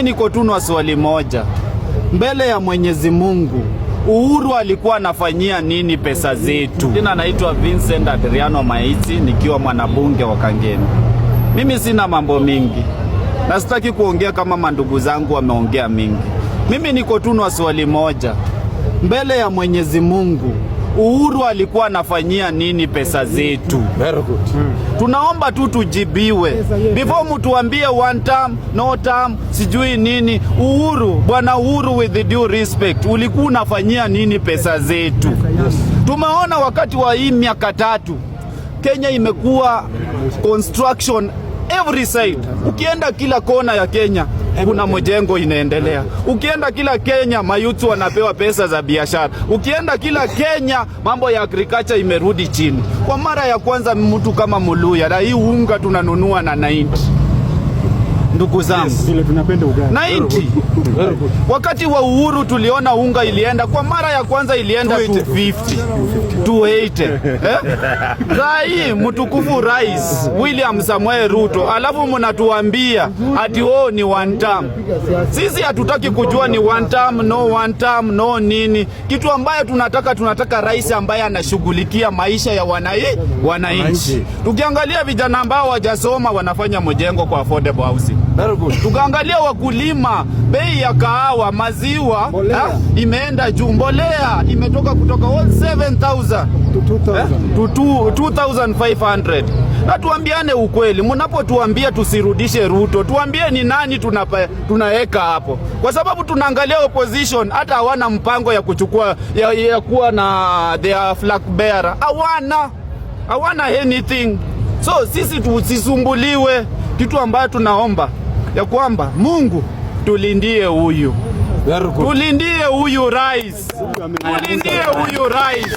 Mimi niko tu na swali moja mbele ya Mwenyezi Mungu. Uhuru alikuwa anafanyia nini pesa zetu? Jina naitwa Vincent Adriano Maiti, nikiwa mwanabunge wa Kangemi. Mimi sina mambo mingi na sitaki kuongea kama mandugu zangu wameongea mingi. Mimi niko tu na swali moja mbele ya Mwenyezi Mungu. Uhuru alikuwa anafanyia nini pesa zetu? Very good. Tunaomba tu tujibiwe before mtuambie one term, no term, sijui nini. Uhuru, bwana Uhuru, with the due respect, ulikuwa unafanyia nini pesa zetu? Tumeona wakati wa hii miaka 3 Kenya imekuwa construction every side. Ukienda kila kona ya Kenya kuna mjengo inaendelea. Ukienda kila Kenya mayutu wanapewa pesa za biashara. Ukienda kila Kenya mambo ya agriculture imerudi chini. Kwa mara ya kwanza mtu kama Muluya na hii unga tunanunua na 90. Ndugu zangu, vile tunapenda ugali 90. Wakati wa Uhuru tuliona unga ilienda kwa mara ya kwanza ilienda 250, 280. Rai mtukufu Rais William Samoei Ruto, alafu mnatuambia ati ni one term. Sisi hatutaki kujua ni one term, no nini. Kitu ambayo tunataka rais ambaye anashughulikia maisha ya wananchi. Tukiangalia vijana ambao wajasoma wanafanya mjengo kwa affordable housing. Tukaangalia wakulima, bei ya kahawa, maziwa imeenda juu. Mbolea imetoka kutoka 7,000 to 2,500. Na tuambiane ukweli, mnapotuambia tusirudishe Ruto, tuambie ni nani tunaweka hapo. Kwa sababu tunaangalia opposition hata hawana mpango ya kuchukua ya kuwa na their flag bearer. Hawana anything. So sisi tusisumbuliwe. Kitu ambayo tunaomba ya kwamba Mungu tulindie huyu. Tulindie huyu rais. Tulindie huyu rais.